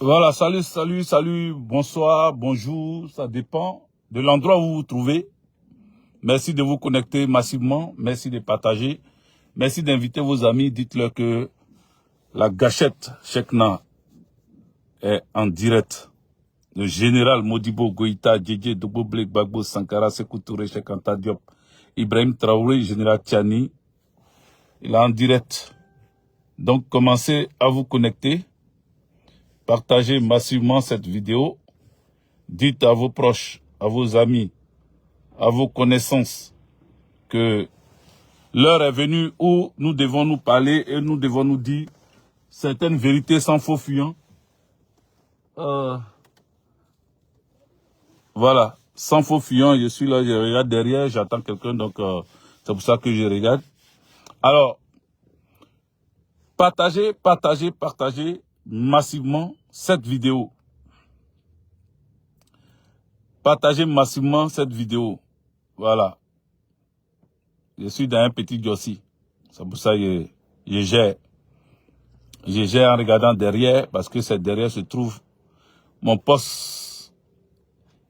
Voilà, salut, bonsoir, bonjour, ça dépend de l'endroit où vous vous trouvez. Merci de vous connecter massivement, merci de partager, merci d'inviter vos amis, dites-leur que la gâchette Chekna est en direct. Le général Modibo Goïta, Djedje, Dobo Blek, Bagbo, Sankara, Sekou Touré, Cheikh Anta Diop, Ibrahim Traoré, général Tiani, il est en direct. Donc commencez à vous connecter, partagez massivement cette vidéo, dites à vos proches, à vos amis, à vos connaissances que l'heure est venue où nous devons nous parler et nous devons nous dire certaines vérités sans faux fuyant. Voilà, sans faux fuyant, je suis là, je regarde derrière, j'attends quelqu'un, donc c'est pour ça que je regarde. Alors, partagez massivement cette vidéo. Partagez massivement cette vidéo. Voilà. Je suis dans un petit dossier. C'est pour ça que je gère. Je gère en regardant derrière, parce que c'est derrière se trouve mon poste.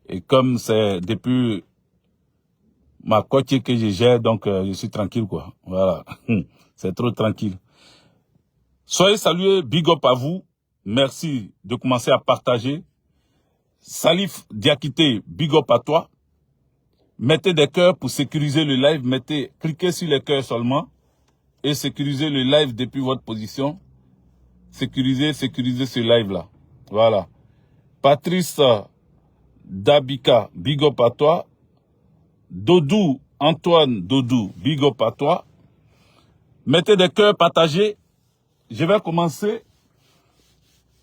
Et comme c'est depuis ma côte que je gère, donc je suis tranquille, quoi. Voilà. C'est trop tranquille. Soyez salués, big up à vous. Merci de commencer à partager. Salif Diakité, big up à toi. Mettez des cœurs pour sécuriser le live. Cliquez sur les cœurs seulement. Et sécurisez le live depuis votre position. Sécurisez ce live-là. Voilà. Patrice Dabika, big up à toi. Dodou, Antoine Dodou, big up à toi. Mettez des cœurs, partagez. Je vais commencer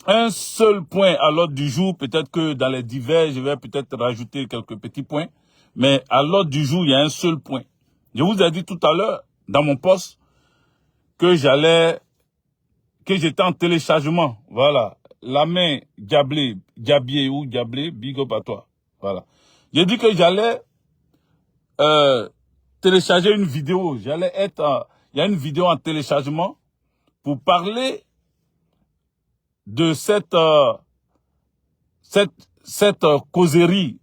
un seul point à l'ordre du jour. Peut-être que dans les divers, je vais peut-être rajouter quelques petits points. Mais à l'ordre du jour, il y a un seul point. Je vous ai dit tout à l'heure, dans mon poste, que j'étais en téléchargement. Voilà. La main Diablé, big up à toi. Voilà. J'ai dit que j'allais télécharger une vidéo. Il y a une vidéo en téléchargement pour parler de cette causerie,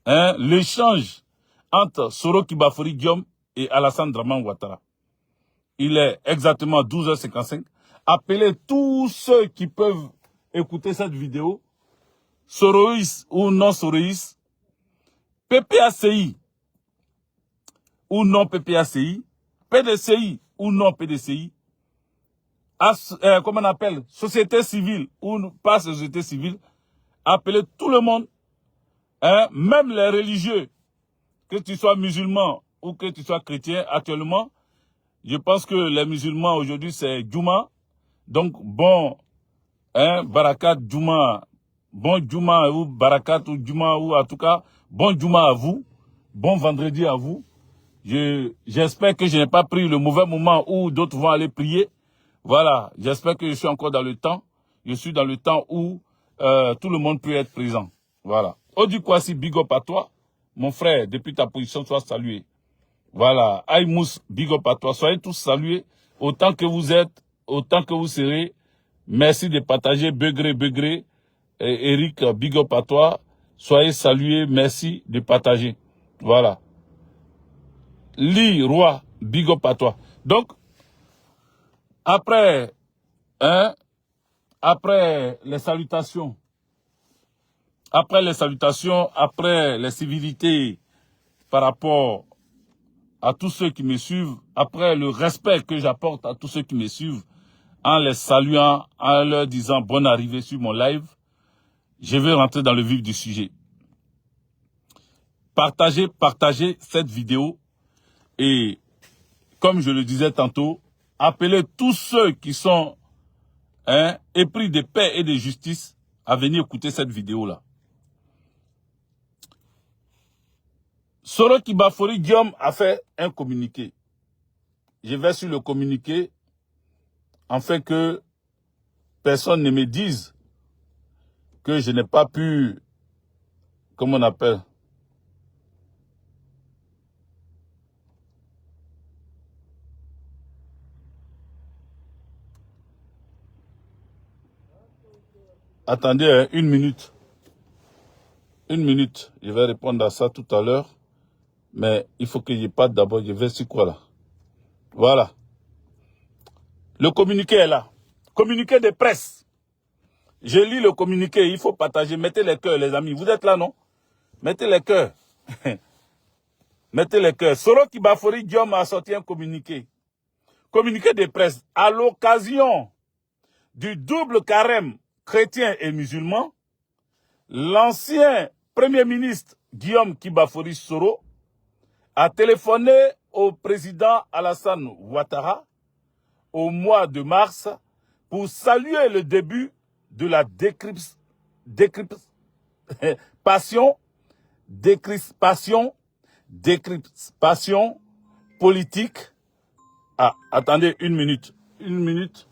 hein, l'échange entre Soro Kibafori Guillaume et Alassane Draman Ouattara. Il est exactement 12h55. Appelez tous ceux qui peuvent écouter cette vidéo, Soroïs ou non Soroïs, PPACI ou non PPACI, PDCI ou non PDCI, comment on appelle, société civile ou pas société civile, appelez tout le monde, hein, même les religieux, que tu sois musulman ou que tu sois chrétien actuellement. Je pense que les musulmans aujourd'hui c'est Juma, donc bon, hein, Barakat Juma, bon Juma ou Barakat ou Juma ou en tout cas, bon Juma à vous, bon vendredi à vous. J'espère que je n'ai pas pris le mauvais moment où d'autres vont aller prier. Voilà, j'espère que je suis encore dans le temps. Je suis dans le temps où tout le monde peut être présent. Voilà. Odi Kwasi, big up à toi. Mon frère, depuis ta position, sois salué. Voilà. Aïmous, big up à toi. Soyez tous salués. Autant que vous êtes, autant que vous serez. Merci de partager. Begré. Eric, big up à toi. Soyez salués. Merci de partager. Voilà. Li, roi, big up à toi. Donc, après les salutations, après les civilités par rapport à tous ceux qui me suivent, après le respect que j'apporte à tous ceux qui me suivent, en les saluant, en leur disant bonne arrivée sur mon live, je vais rentrer dans le vif du sujet. Partagez cette vidéo et, comme je le disais tantôt, appelez tous ceux qui sont épris de paix et de justice à venir écouter cette vidéo-là. Soro Kibafori Guillaume a fait un communiqué. Je vais sur le communiqué afin que personne ne me dise que je n'ai pas pu, comment on appelle, Attendez, hein, une minute. Une minute. Je vais répondre à ça tout à l'heure. Mais il faut que je parte d'abord. Je vais sur quoi là? Voilà. Le communiqué est là. Communiqué de presse. Je lis le communiqué. Il faut partager. Mettez les cœurs, les amis. Vous êtes là, non? Mettez les cœurs. Mettez les cœurs. Soro Kibafori Diom a sorti un communiqué. Communiqué de presse. À l'occasion du double carême chrétien et musulman, l'ancien Premier ministre Guillaume Kibafori Soro a téléphoné au président Alassane Ouattara au mois de mars pour saluer le début de la décrispation politique. Ah, attendez une minute. Une minute.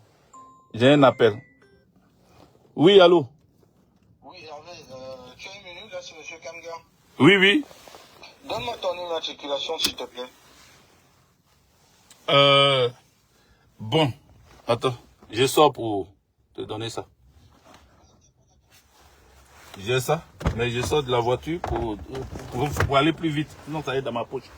J'ai un appel. Oui, allô? Oui, Hervé, tu as une minute là, c'est M. Kamgar. Oui, oui. Donne-moi ton immatriculation, s'il te plaît. Bon, attends, je sors pour te donner ça. J'ai ça, mais je sors de la voiture pour aller plus vite. Sinon, ça est dans ma poche.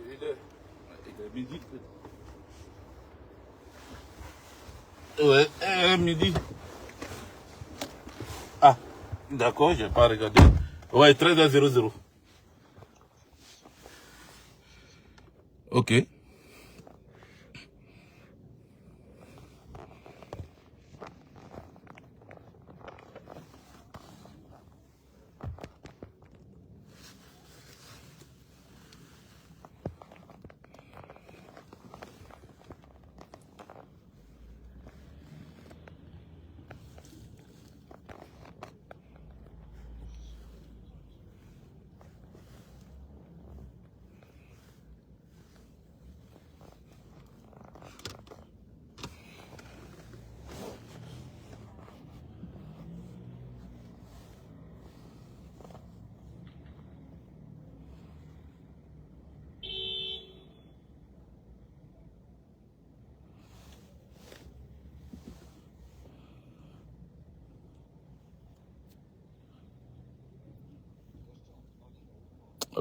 Il est midi. Ouais, midi. Ah, d'accord, je n'ai pas regardé. Ouais, 13h00. Ok.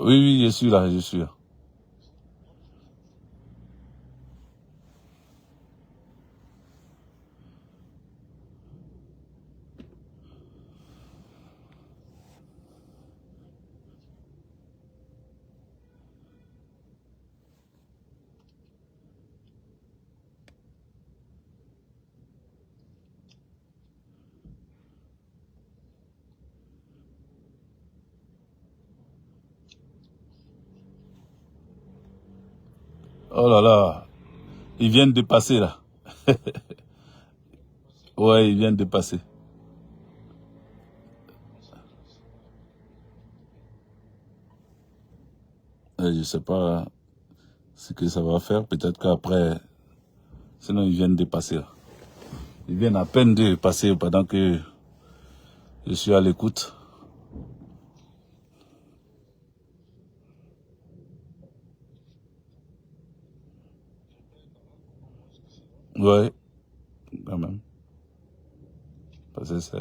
Oui, oui, je suis là, je suis là. Oh là là, ils viennent de passer là. Ouais, ils viennent de passer. Je sais pas ce que ça va faire. Peut-être qu'après, sinon ils viennent de passer là. Ils viennent à peine de passer pendant que je suis à l'écoute. Ouais, quand même. Parce que c'est...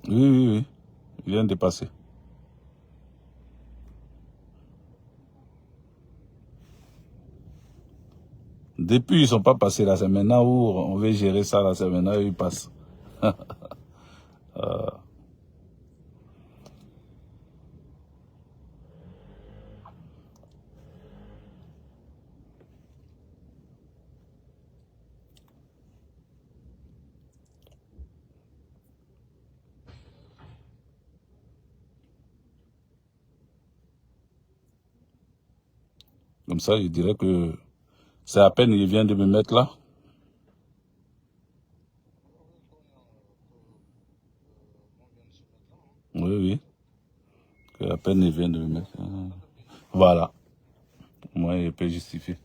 Oui, oui, oui. Il vient de passer. Depuis, ils ne sont pas passés là. C'est maintenant où on veut gérer ça là. C'est maintenant où ils passent. Comme ça, je dirais que c'est à peine il vient de me mettre là. Oui, oui. Que à peine il vient de me mettre. Voilà. Moi, il peut justifier.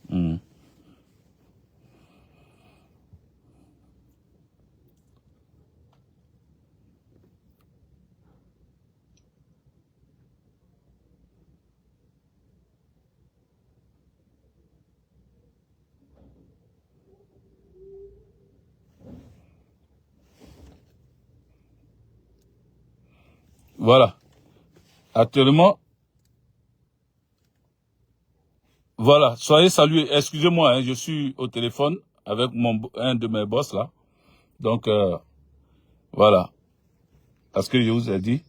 Mhm. Voilà. Actuellement, voilà. Soyez salués. Excusez-moi, hein, je suis au téléphone avec un de mes boss là. Donc, voilà. Parce que je vous ai dit,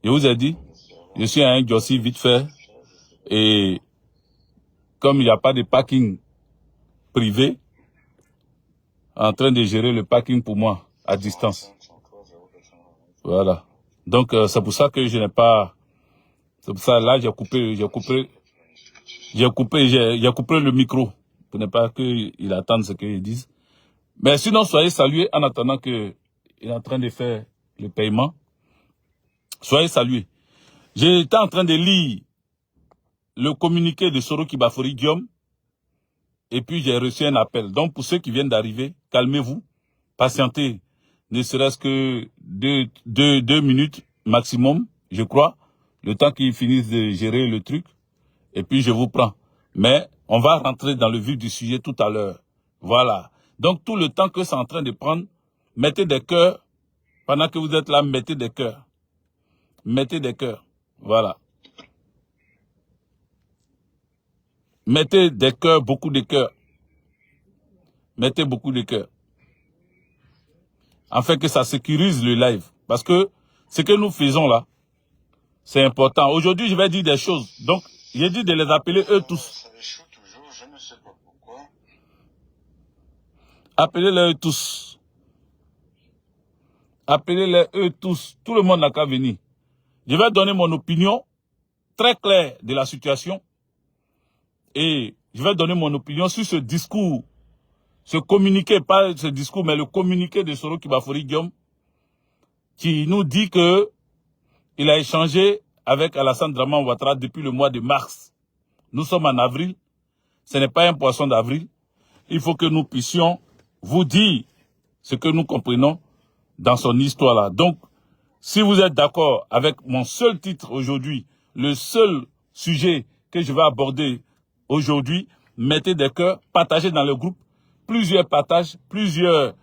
je suis à un Jossi vite fait. Et comme il n'y a pas de parking privé, en train de gérer le parking pour moi, à distance. Voilà. Donc, c'est pour ça que je n'ai pas... C'est pour ça, là, j'ai coupé le micro. Pour ne pas qu'il attende ce qu'ils disent. Mais sinon, soyez salués en attendant qu'il est en train de faire le paiement. Soyez salués. J'étais en train de lire le communiqué de Soroki Bafori Guillaume. Et puis, j'ai reçu un appel. Donc, pour ceux qui viennent d'arriver, calmez-vous. Patientez. Ne serait-ce que deux minutes maximum, je crois. Le temps qu'ils finissent de gérer le truc. Et puis, je vous prends. Mais, on va rentrer dans le vif du sujet tout à l'heure. Voilà. Donc, tout le temps que c'est en train de prendre, mettez des cœurs. Pendant que vous êtes là, mettez des cœurs. Mettez des cœurs. Voilà. Mettez des cœurs, beaucoup de cœurs. Mettez beaucoup de cœurs. Afin que ça sécurise le live. Parce que ce que nous faisons là, c'est important. Aujourd'hui, je vais dire des choses. Donc, j'ai dit de les appeler eux tous. Ça échoue toujours, je ne sais pas pourquoi. Appelez-les eux tous. Appelez-les eux tous. Tout le monde n'a qu'à venir. Je vais donner mon opinion très claire de la situation. Et je vais donner mon opinion sur ce discours, ce communiqué, pas ce discours, mais le communiqué de Soroki Bafori Guillaume, qui nous dit que il a échangé avec Alassane Draman Ouattara depuis le mois de mars. Nous sommes en avril. Ce n'est pas un poisson d'avril. Il faut que nous puissions vous dire ce que nous comprenons dans son histoire-là. Donc, si vous êtes d'accord avec mon seul titre aujourd'hui, le seul sujet que je vais aborder aujourd'hui, mettez des cœurs, partagez dans le groupe, plusieurs partages, plusieurs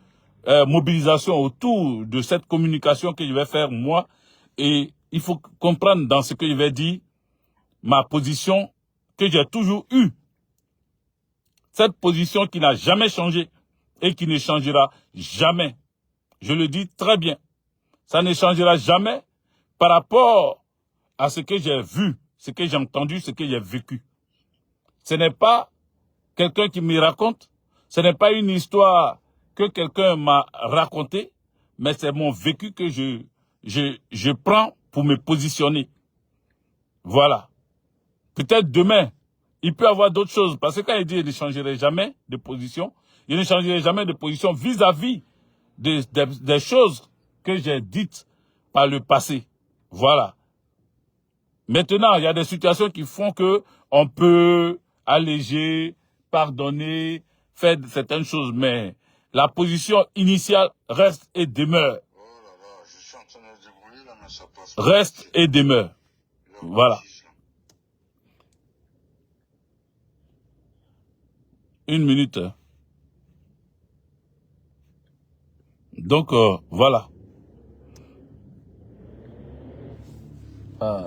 mobilisations autour de cette communication que je vais faire moi. Et il faut comprendre dans ce que je vais dire ma position que j'ai toujours eue. Cette position qui n'a jamais changé et qui ne changera jamais. Je le dis très bien. Ça ne changera jamais par rapport à ce que j'ai vu, ce que j'ai entendu, ce que j'ai vécu. Ce n'est pas quelqu'un qui me raconte, ce n'est pas une histoire que quelqu'un m'a racontée, mais c'est mon vécu que je prends pour me positionner. Voilà. Peut-être demain, il peut y avoir d'autres choses. Parce que quand il dit qu'il ne changerait jamais de position, il ne changerait jamais de position vis-à-vis des choses que j'ai dites par le passé. Voilà. Maintenant, il y a des situations qui font que on peut alléger, pardonner, faire certaines choses, mais la position initiale reste et demeure. Oh là là, je suis en train de me débrouiller là, mais ça passe. Reste et demeure. Voilà. Une minute. Donc, voilà.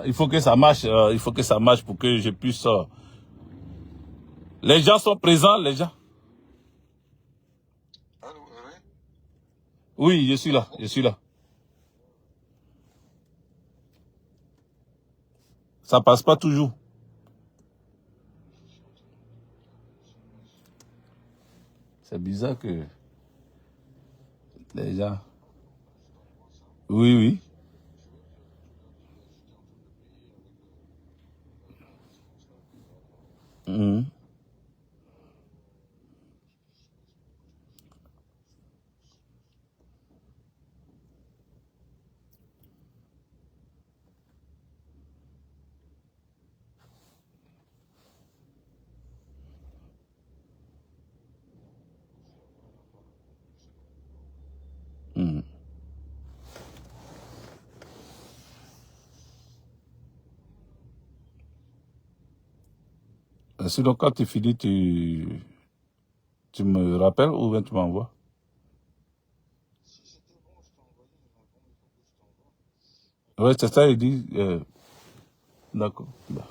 Il faut que ça marche. Il faut que ça marche pour que je puisse... Les gens sont présents, les gens. Allô, oui? Oui, je suis là, je suis là. Ça passe pas toujours. C'est bizarre que les gens... Oui, oui. Mhm. Mhm. Sinon, quand tu finis, tu me rappelles ou bien tu m'envoies? Oui, c'est ça, il dit. D'accord. Il n'y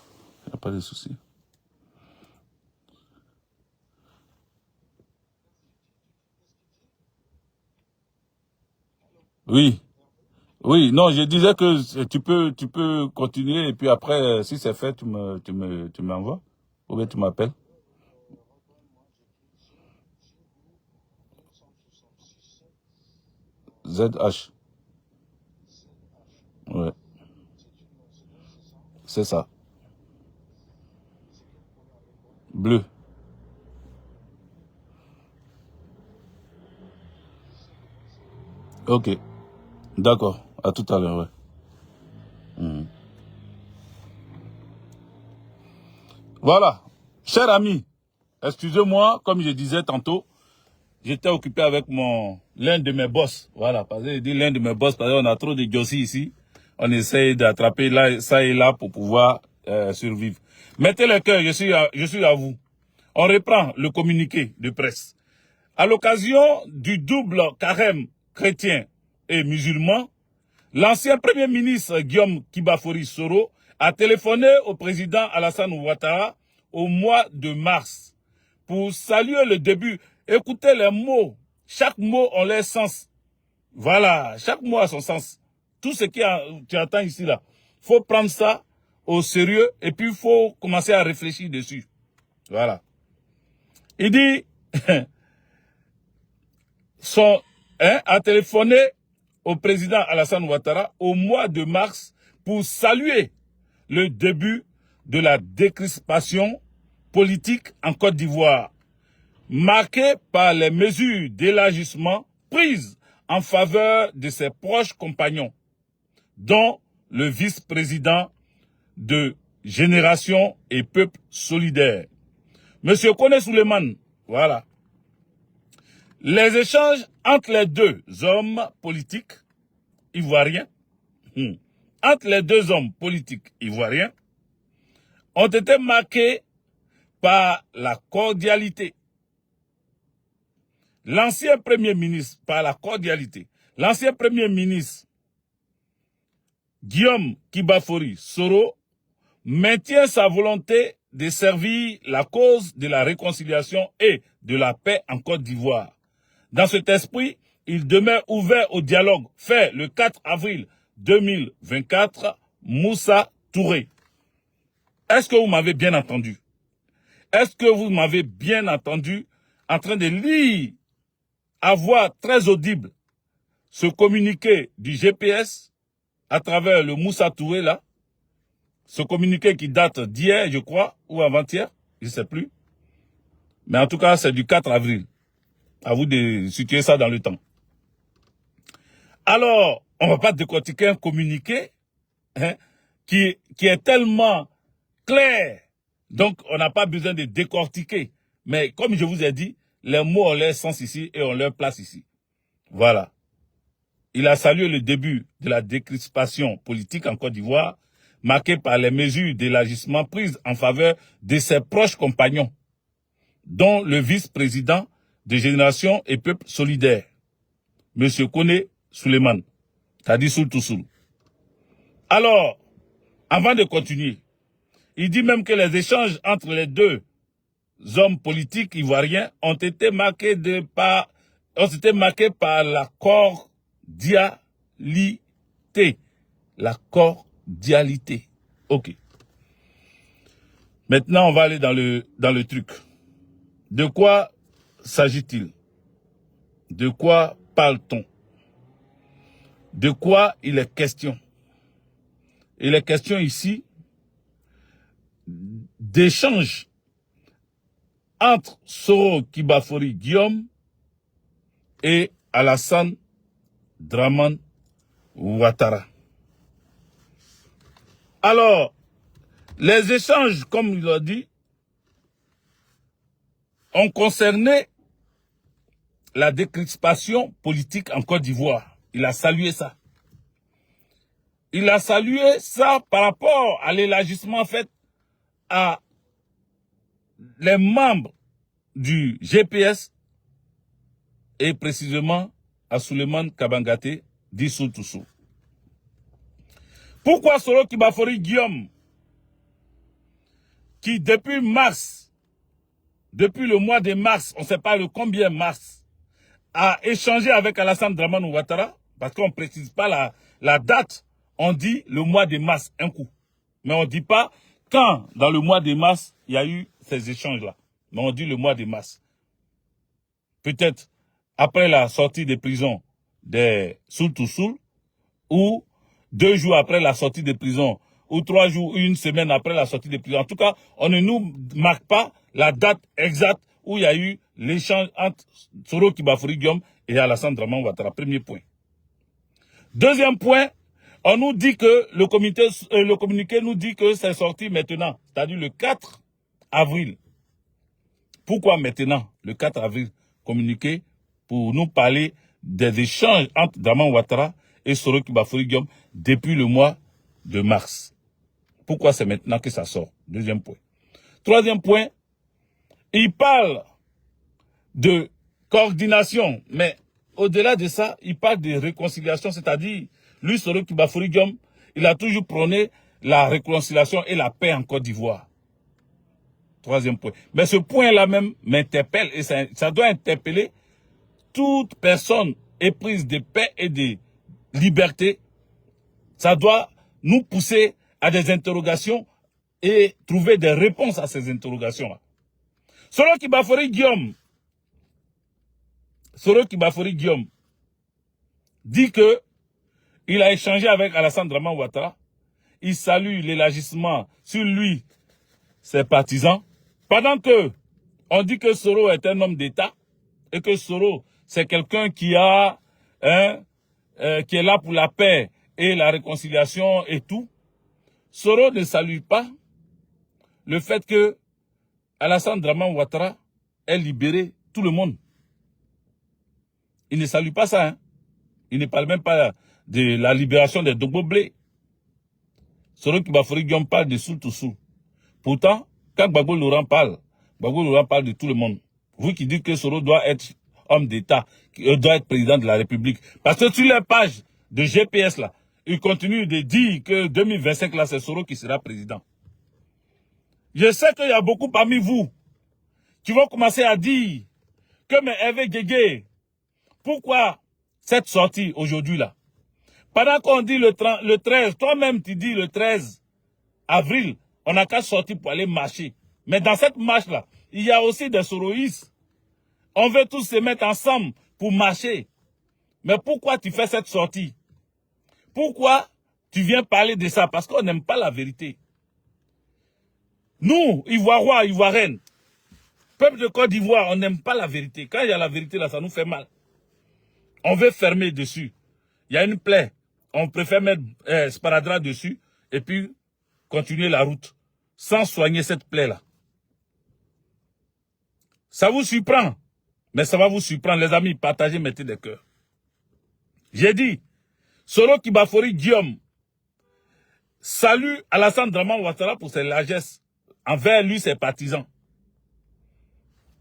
a pas de souci. Oui. Oui, non, je disais que tu peux continuer et puis après, si c'est fait, tu m'envoies ou bien tu m'appelles. ZH. Ouais, c'est ça. Bleu. Ok. D'accord. À tout à l'heure, ouais. Mhm. Voilà. Cher ami, excusez-moi, comme je disais tantôt, j'étais occupé avec l'un de mes boss. Voilà, parce que je dis l'un de mes boss, parce qu'on a trop de gossis ici. On essaye d'attraper là, ça et là pour pouvoir survivre. Mettez le cœur, je suis à vous. On reprend le communiqué de presse. À l'occasion du double carême chrétien et musulman, l'ancien premier ministre Guillaume Kibafori Soro a téléphoné au président Alassane Ouattara au mois de mars pour saluer le début. Écoutez les mots. Chaque mot a leur sens. Voilà, chaque mot a son sens. Tout ce que tu entends ici, là, faut prendre ça au sérieux et puis il faut commencer à réfléchir dessus. Voilà. Il dit, a téléphoné au président Alassane Ouattara au mois de mars pour saluer le début de la décrispation politique en Côte d'Ivoire, marquée par les mesures d'élargissement prises en faveur de ses proches compagnons, dont le vice-président de Génération et Peuple Solidaire, Monsieur Kone Souleymane. Voilà. Les échanges entre les deux hommes politiques ivoiriens, entre les deux hommes politiques ivoiriens, ont été marqués par la cordialité. L'ancien premier ministre, par la cordialité, l'ancien premier ministre Guillaume Kibafori Soro maintient sa volonté de servir la cause de la réconciliation et de la paix en Côte d'Ivoire. Dans cet esprit, il demeure ouvert au dialogue fait le 4 avril 2024, Moussa Touré. Est-ce que vous m'avez bien entendu? Est-ce que vous m'avez bien entendu en train de lire à voix très audible ce communiqué du GPS à travers le Moussa Touré là? Ce communiqué qui date d'hier, je crois, ou avant-hier, je ne sais plus. Mais en tout cas, c'est du 4 avril. À vous de situer ça dans le temps. Alors, on ne va pas décortiquer un communiqué qui est tellement clair. Donc, on n'a pas besoin de décortiquer. Mais comme je vous ai dit, les mots ont leur sens ici et ont leur place ici. Voilà. Il a salué le début de la décrispation politique en Côte d'Ivoire, marquée par les mesures d'élargissement prises en faveur de ses proches compagnons, dont le vice-président de Génération et Peuple Solidaire, M. Kone Souleymane, c'est-à-dire Soul to Soul. Alors, avant de continuer, il dit même que les échanges entre les deux hommes politiques ivoiriens ont été marqués par la cordialité. La cordialité. Ok. Maintenant, on va aller dans le truc. De quoi s'agit-il? De quoi parle-t-on? De quoi il est question? Il est question ici d'échanges entre Soro Kibafori Guillaume et Alassane Dramane Ouattara. Alors, les échanges, comme il l'a dit, ont concerné la décrispation politique en Côte d'Ivoire. Il a salué ça. Il a salué ça par rapport à l'élargissement fait à les membres du GPS et précisément à Souleymane Kabangate, dit Soutoussou. Pourquoi Soro Kibafori Guillaume, qui depuis le mois de mars, on ne sait pas le combien mars, a échangé avec Alassane Dramane Ouattara, parce qu'on ne précise pas la date, on dit le mois de mars, un coup. Mais on ne dit pas quand, dans le mois de mars, il y a eu ces échanges-là. Mais on dit le mois de mars. Peut-être après la sortie des prisons des Soutoussou, ou 2 jours après la sortie des prisons, ou 3 jours, ou 1 semaine après la sortie des prisons. En tout cas, on ne nous marque pas la date exacte où il y a eu l'échange entre Soro Kibafori Guillaume et Alassane Dramane Ouattara. Premier point. Deuxième point, on nous dit que le communiqué nous dit que c'est sorti maintenant, c'est-à-dire le 4 avril. Pourquoi maintenant, le 4 avril, communiqué pour nous parler des échanges entre Dramane Ouattara et Soro Kibafori Guillaume depuis le mois de mars? Pourquoi c'est maintenant que ça sort? Deuxième point. Troisième point, il parle de coordination, mais au-delà de ça, il parle de réconciliation, c'est-à-dire, lui, Soro Kibafori Guillaume, il a toujours prôné la réconciliation et la paix en Côte d'Ivoire. Troisième point. Mais ce point-là même m'interpelle, et ça doit interpeller toute personne éprise de paix et de liberté. Ça doit nous pousser à des interrogations et trouver des réponses à ces interrogations-là. Soro Kibafori Guillaume dit que il a échangé avec Alassane Dramane Ouattara. Il salue l'élargissement sur lui, ses partisans. Pendant que on dit que Soro est un homme d'État et que Soro, c'est quelqu'un qui est là pour la paix et la réconciliation et tout. Soro ne salue pas le fait que Alassane Dramane Ouattara ait libéré tout le monde. Il ne salue pas ça. Il ne parle même pas de la libération des Dogbo-Blé. Soro Kibafori Guillaume parle de Soutoussou. Pourtant, quand Gbagbo Laurent parle de tout le monde. Vous qui dites que Soro doit être homme d'État, doit être président de la République. Parce que sur les pages de GPS, là, il continue de dire que 2025, là, c'est Soro qui sera président. Je sais qu'il y a beaucoup parmi vous qui vont commencer à dire que, mais Hervé Guégué, pourquoi cette sortie aujourd'hui, là? Pendant qu'on dit le 13, toi-même tu dis le 13 avril, on n'a qu'à sortir pour aller marcher. Mais dans cette marche-là, il y a aussi des soroïstes. On veut tous se mettre ensemble pour marcher. Mais pourquoi tu fais cette sortie? Pourquoi tu viens parler de ça? Parce qu'on n'aime pas la vérité. Nous, Ivoiriens, Ivoiriennes, peuple de Côte d'Ivoire, on n'aime pas la vérité. Quand il y a la vérité là, ça nous fait mal. On veut fermer dessus. Il y a une plaie. On préfère mettre sparadrap dessus et puis continuer la route sans soigner cette plaie-là. Ça vous surprend, mais ça va vous surprendre. Les amis, partagez, mettez des cœurs. J'ai dit, Soro Kibafori Guillaume salue Alassane Dramane Ouattara pour ses largesses envers lui, ses partisans.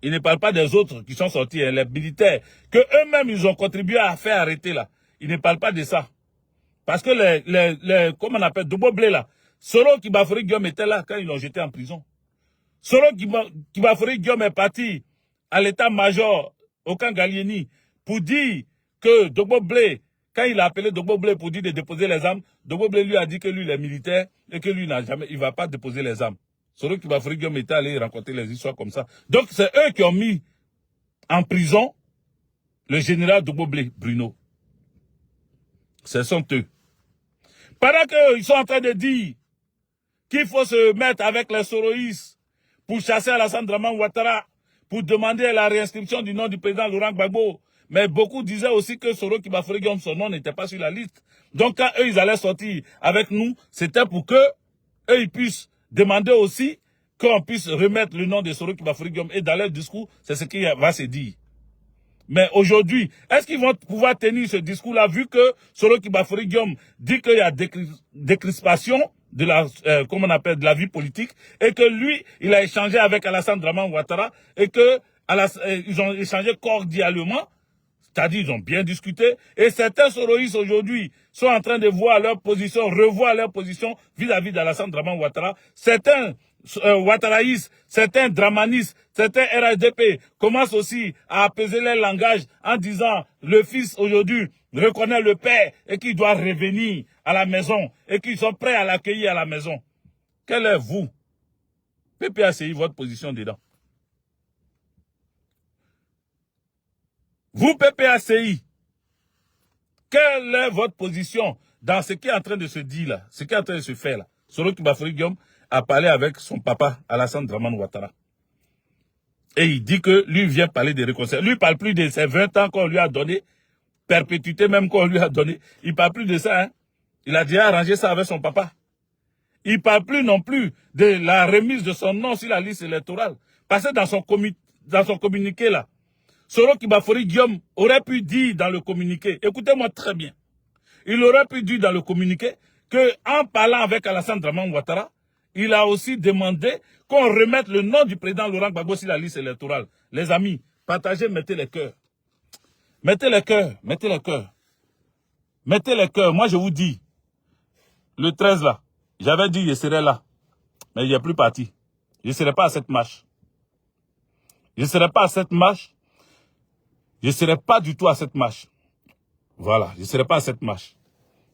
Il ne parle pas des autres qui sont sortis, les militaires, que eux-mêmes ils ont contribué à faire arrêter là. Il ne parle pas de ça. Parce que comment on appelle, Dogbo-Blé là, Soro Kibafori Guillaume était là quand ils l'ont jeté en prison. Soro Kibafori Guillaume est parti à l'état-major au camp Gallieni pour dire que Dogbo Blé, quand il a appelé Dogbo Blé pour dire de déposer les armes, Dogbo Blé lui a dit que lui, il est militaire et que lui, il ne va pas déposer les armes. Soro Kibafori Guillaume était allé raconter les histoires comme ça. Donc, c'est eux qui ont mis en prison le général Dogbo Blé, Bruno. Ce sont eux. Pendant qu'ils sont en train de dire qu'il faut se mettre avec les soroïstes pour chasser Alassane Dramane Ouattara, pour demander la réinscription du nom du président Laurent Gbagbo. Mais beaucoup disaient aussi que Soro Kibafori Guillaume, son nom n'était pas sur la liste. Donc quand eux, ils allaient sortir avec nous, c'était pour que eux, ils puissent demander aussi qu'on puisse remettre le nom de Soro Kibafori Guillaume. Et dans leur discours, c'est ce qui va se dire. Mais aujourd'hui, est-ce qu'ils vont pouvoir tenir ce discours-là, vu que Soro Kibafori Guillaume dit qu'il y a décrispation de la, comment on appelle, de la vie politique, et que lui, il a échangé avec Alassane Dramane Ouattara, et que ils ont échangé cordialement, c'est-à-dire ils ont bien discuté, et certains soroïstes aujourd'hui sont en train de voir leur position, revoir leur position vis-à-vis d'Alassane Dramane Ouattara. Certains Ouattaraïstes, certains dramanistes, certains RHDP commencent aussi à apaiser leur langage en disant le fils aujourd'hui reconnaît le père et qu'il doit revenir à la maison et qu'ils sont prêts à l'accueillir à la maison. Quelle est vous, PPACI, votre position dedans? Vous, PPACI, quelle est votre position dans ce qui est en train de se dire là, ce qui est en train de se faire là? Soro Kibafori Guillaume a parlé avec son papa, Alassane Dramane Ouattara. Et il dit que lui vient parler de réconciliation. Lui ne parle plus de ses 20 ans qu'on lui a donné, perpétuité même qu'on lui a donné. Il ne parle plus de ça. Hein. Il a déjà arrangé ça avec son papa. Il ne parle plus non plus de la remise de son nom sur la liste électorale. Parce que dans son communiqué là, Soro Kibafori Guillaume aurait pu dire dans le communiqué, écoutez-moi très bien, il aurait pu dire dans le communiqué qu'en parlant avec Alassane Dramane Ouattara, il a aussi demandé qu'on remette le nom du président Laurent Gbagbo sur la liste électorale. Les amis, partagez, mettez les cœurs. Mettez les cœurs, mettez les cœurs. Mettez les cœurs. Moi, je vous dis, le 13 là, j'avais dit je serais là. Mais il n'est plus parti. Je ne serai pas à cette marche. Je ne serai pas à cette marche. Je ne serai pas du tout à cette marche. Voilà, je ne serai pas à cette marche.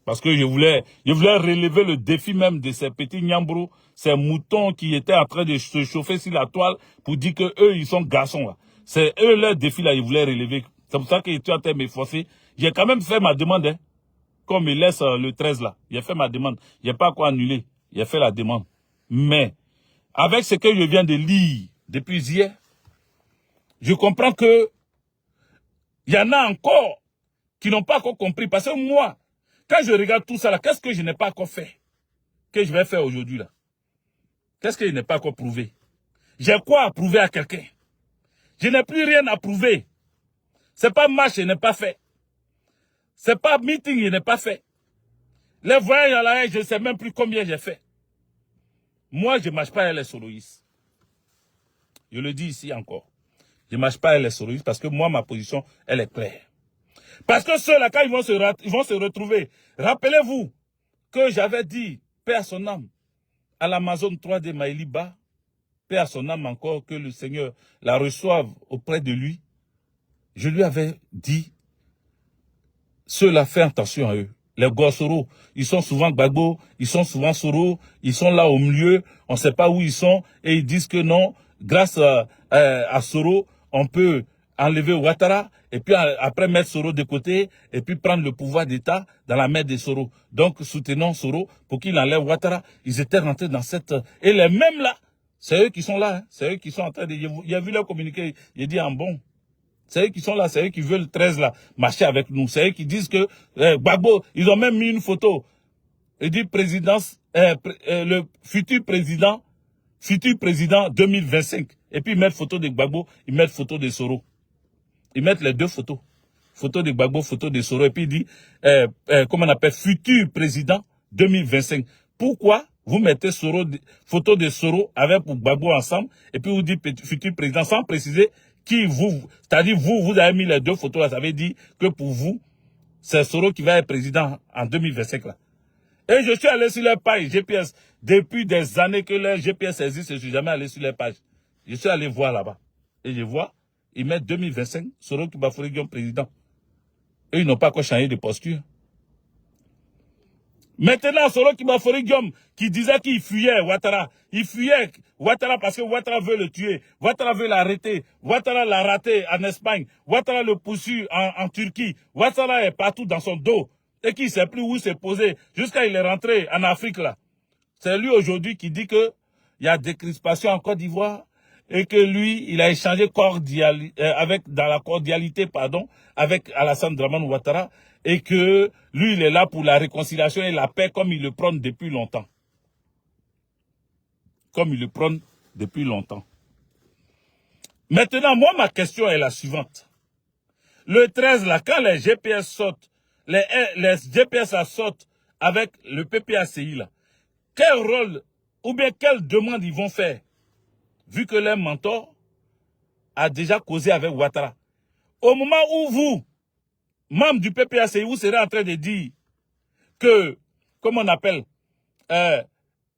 Parce que je voulais relever le défi même de ces petits Nyambro, ces moutons qui étaient en train de se chauffer sur la toile pour dire que eux ils sont garçons là. C'est eux leur défi là, ils voulaient relever. C'est pour ça que tu as été m'efforcer. J'ai quand même fait ma demande, hein. Qu'on me laisse le 13 là. J'ai fait ma demande. J'ai pas quoi annuler. J'ai fait la demande. Mais, avec ce que je viens de lire depuis hier, je comprends que il y en a encore qui n'ont pas encore compris. Parce que moi, quand je regarde tout ça là, qu'est-ce que je n'ai pas encore fait? Que je vais faire aujourd'hui là? Qu'est-ce que je n'ai pas encore prouvé? J'ai quoi à prouver à quelqu'un? Je n'ai plus rien à prouver. C'est pas marche, je n'ai pas fait. C'est pas meeting, je n'ai pas fait. Les voyages à la haie, je ne sais même plus combien j'ai fait. Moi, je ne marche pas avec les soloïstes. Je le dis ici encore. Je ne marche pas avec les soloïstes parce que moi, ma position, elle est claire. Parce que ceux-là, quand ils vont se retrouver, rappelez-vous que j'avais dit, paix à son âme, à l'Amazon 3D Maïliba, paix à son âme encore, que le Seigneur la reçoive auprès de lui. Je lui avais dit, ceux-là, fais attention à eux. Les Gossoro, ils sont souvent Gbagbo, ils sont souvent Soro, ils sont là au milieu, on ne sait pas où ils sont, et ils disent que non, grâce à Soro, on peut enlever Ouattara, et puis après mettre Soro de côté, et puis prendre le pouvoir d'État dans la main de Soro. Donc, soutenons Soro pour qu'il enlève Ouattara. Ils étaient rentrés dans cette... Et les mêmes là, c'est eux qui sont là, hein. C'est eux qui sont en train de... Il a vu leur communiqué, il dit en bon. C'est eux qui sont là, c'est eux qui veulent 13 là, marcher avec nous. C'est eux qui disent que Gbagbo, ils ont même mis une photo. Il dit présidence, le futur président 2025. Et puis ils mettent photo de Gbagbo, ils mettent photo de Soro. Ils mettent les deux photos. Photo de Gbagbo, photo de Soro. Et puis il dit, comment on appelle, futur président 2025. Pourquoi vous mettez photo de Soro avec Gbagbo ensemble, et puis vous dites futur président sans préciser qui vous, c'est-à-dire vous avez mis les deux photos là, ça veut dire que pour vous, c'est Soro qui va être président en 2025 là. Et je suis allé sur leur page GPS. Depuis des années que leur GPS existe, je ne suis jamais allé sur leur page. Je suis allé voir là-bas. Et je vois, ils mettent 2025, Soro Kibafori Guillaume président. Et ils n'ont pas encore changé de posture. Maintenant, Soro Kibafori Guillaume, qui disait qu'il fuyait Ouattara. Il fuyait Ouattara parce que Ouattara veut le tuer. Ouattara veut l'arrêter. Ouattara l'a raté en Espagne. Ouattara le poursuit en Turquie. Ouattara est partout dans son dos. Et qu'il ne sait plus où s'est posé. Jusqu'à il est rentré en Afrique là. C'est lui aujourd'hui qui dit que il y a des crispations en Côte d'Ivoire. Et que lui, il a échangé dans la cordialité, avec Alassane Dramane Ouattara. Et que lui, il est là pour la réconciliation et la paix comme il le prône depuis longtemps. Comme il le prône depuis longtemps. Maintenant, moi, ma question est la suivante. Le 13, là, quand les GPS sautent, les GPS là, sautent avec le PPACI, là, quel rôle ou bien quelle demande ils vont faire, vu que leur mentor a déjà causé avec Ouattara. Au moment où vous, membre du PPACI, vous serez en train de dire que, comment on appelle,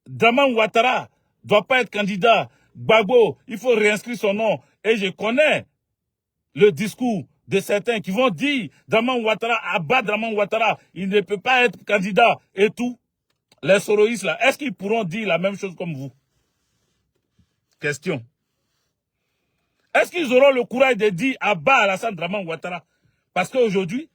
Dramane Ouattara ne doit pas être candidat, Gbagbo, il faut réinscrire son nom. Et je connais le discours de certains qui vont dire Dramane Ouattara, abat Dramane Ouattara, il ne peut pas être candidat et tout. Les soroïstes là, est-ce qu'ils pourront dire la même chose comme vous? Question. Est-ce qu'ils auront le courage de dire abat Alassane Dramane Ouattara? Parce qu'aujourd'hui,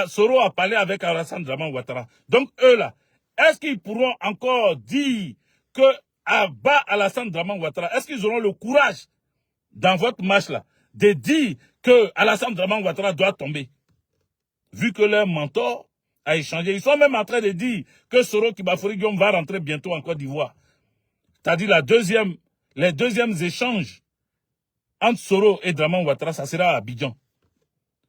Soro a parlé avec Alassane Dramane Ouattara. Donc eux là, est-ce qu'ils pourront encore dire que abat Alassane Dramane Ouattara? Est-ce qu'ils auront le courage dans votre marche là de dire que Alassane Dramane Ouattara doit tomber? Vu que leur mentor a échangé. Ils sont même en train de dire que Soro Kibafori Guillaume va rentrer bientôt en Côte d'Ivoire. C'est-à-dire les deuxièmes échanges entre Soro et Dramane Ouattara, ça sera à Abidjan.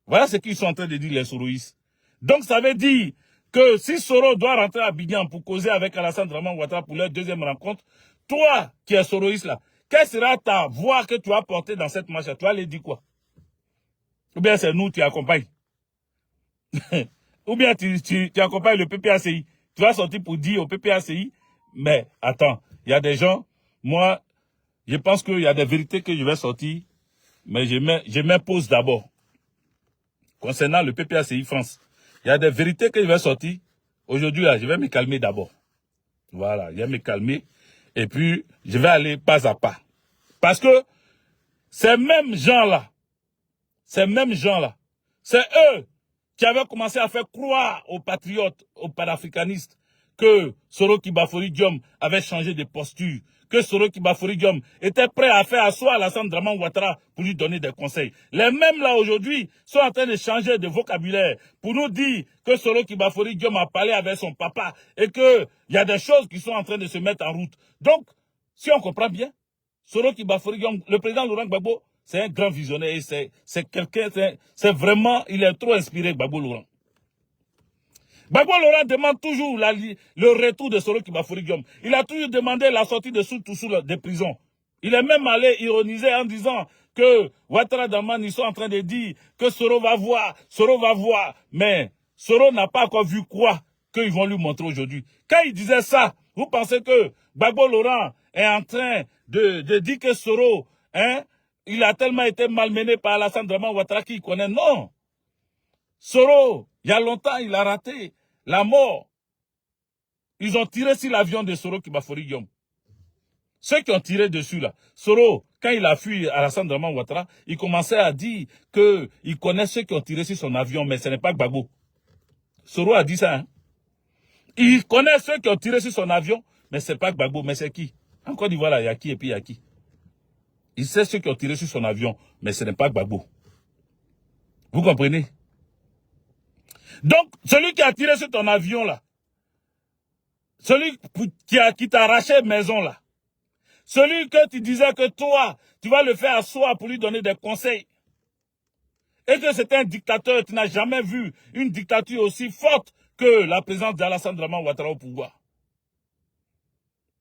Voilà ce qu'ils sont en train de dire les soroïstes. Donc ça veut dire que si Soro doit rentrer à Abidjan pour causer avec Alassane Dramane Ouattara pour leur deuxième rencontre, toi qui es soroïste là, quelle sera ta voix que tu vas porter dans cette marche? Tu vas aller dire quoi? Ou bien c'est nous qui accompagnons? Ou bien tu accompagnes le PPACI. Tu vas sortir pour dire au PPACI, mais attends, il y a des gens, moi, je pense qu'il y a des vérités que je vais sortir, mais je m'impose d'abord. Concernant le PPACI France, il y a des vérités que je vais sortir. Aujourd'hui, là, je vais me calmer d'abord. Voilà, je vais me calmer. Et puis, je vais aller pas à pas. Parce que ces mêmes gens-là, c'est eux qui avaient commencé à faire croire aux patriotes, aux panafricanistes, que Soro Kibafori Guillaume avait changé de posture, que Soro Kibafori Guillaume était prêt à faire asseoir Alassane Dramane Ouattara pour lui donner des conseils. Les mêmes là aujourd'hui sont en train de changer de vocabulaire pour nous dire que Soro Kibafori Guillaume a parlé avec son papa et qu'il y a des choses qui sont en train de se mettre en route. Donc, si on comprend bien, Soro Kibafori Guillaume, le président Laurent Gbagbo, c'est un grand visionnaire, c'est quelqu'un, c'est vraiment, il est trop inspiré, Gbagbo Laurent. Gbagbo Laurent demande toujours le retour de Soro Kibafori Guillaume. Il a toujours demandé la sortie de Soutousou des prisons. Il est même allé ironiser en disant que Ouattara Dramane, ils sont en train de dire que Soro va voir. Mais Soro n'a pas encore vu quoi qu'ils vont lui montrer aujourd'hui. Quand il disait ça, vous pensez que Gbagbo Laurent est en train de dire que Soro, il a tellement été malmené par Alassane Dramane Ouattara qu'il connaît. Non. Soro, il y a longtemps, il a raté la mort. Ils ont tiré sur l'avion de Soro Kibafori Guillaume. Ceux qui ont tiré dessus là, Soro, quand il a fui Alassane Dramane Ouattara, il commençait à dire qu'il connaît ceux qui ont tiré sur son avion, mais ce n'est pas Gbagbo. Soro a dit ça. Hein? Il connaît ceux qui ont tiré sur son avion, mais ce n'est pas Gbagbo, mais c'est qui? En Côte d'Ivoire, il y a qui et puis il y a qui? Il sait ceux qui ont tiré sur son avion, mais ce n'est pas Gbagbo. Vous comprenez? Donc, celui qui a tiré sur ton avion là, celui qui t'a arraché maison là, celui que tu disais que toi, tu vas le faire asseoir pour lui donner des conseils, et que c'est un dictateur, tu n'as jamais vu une dictature aussi forte que la présence d'Alassane Dramane Ouattara au pouvoir.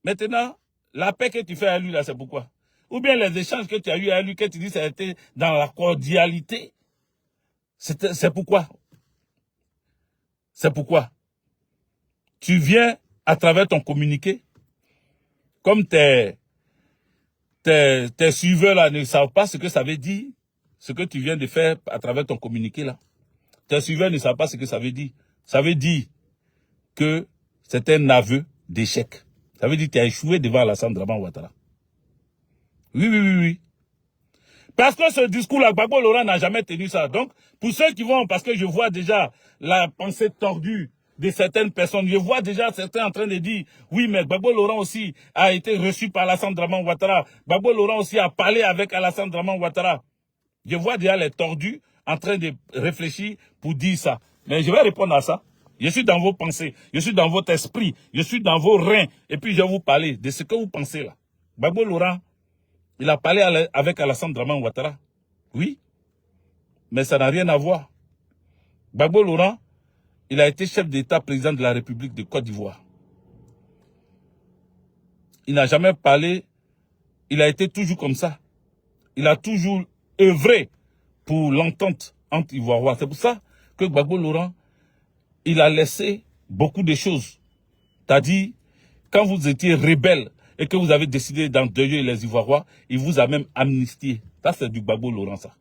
Maintenant, la paix que tu fais à lui là, c'est pourquoi? Ou bien les échanges que tu as eu à lui, que tu dis que ça a été dans la cordialité, c'est pourquoi? C'est pourquoi? tu viens à travers ton communiqué, comme tes suiveurs là ne savent pas ce que ça veut dire, ce que tu viens de faire à travers ton communiqué là. Tes suiveurs ne savent pas ce que ça veut dire. Ça veut dire que c'est un aveu d'échec. Ça veut dire que tu as échoué devant Alassane Dramane Ouattara. Oui, oui, oui, oui. Parce que ce discours-là, Gbagbo Laurent n'a jamais tenu ça. Donc, pour ceux qui vont, parce que je vois déjà la pensée tordue de certaines personnes, je vois déjà certains en train de dire, oui, mais Gbagbo Laurent aussi a été reçu par Alassane Dramane Ouattara. Gbagbo Laurent aussi a parlé avec Alassane Dramane Ouattara. Je vois déjà les tordus en train de réfléchir pour dire ça. Mais je vais répondre à ça. Je suis dans vos pensées, je suis dans votre esprit, je suis dans vos reins. Et puis je vais vous parler de ce que vous pensez là. Gbagbo Laurent, il a parlé avec Alassane Dramane Ouattara. Oui. Mais ça n'a rien à voir. Gbagbo Laurent, il a été chef d'État, président de la République de Côte d'Ivoire. Il n'a jamais parlé, il a été toujours comme ça. Il a toujours œuvré pour l'entente entre Ivoiriens. C'est pour ça que Gbagbo Laurent, il a laissé beaucoup de choses. C'est-à-dire, quand vous étiez rebelle et que vous avez décidé d'endeuiller les Ivoiriens, il vous a même amnistié. Ça, c'est du Gbagbo Laurent, ça.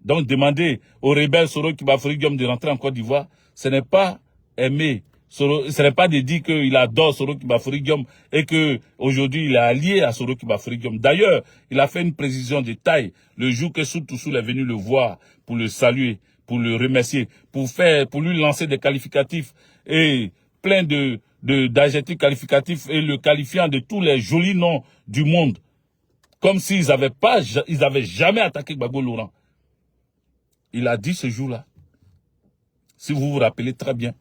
Donc, demander aux rebelles Soro Kibafori Diom de rentrer en Côte d'Ivoire, ce n'est pas aimer Soro, ce n'est pas de dire qu'il adore Soro Kibafori Diom et qu'aujourd'hui il est allié à Soro Kibafori Diom. D'ailleurs, il a fait une précision de taille le jour que Soutoussou est venu le voir pour le saluer, pour le remercier, pour lui lancer des qualificatifs et plein d'adjectifs qualificatifs et le qualifiant de tous les jolis noms du monde. Comme s'ils avaient jamais attaqué Gbagbo Laurent. Il a dit ce jour-là, si vous vous rappelez très bien,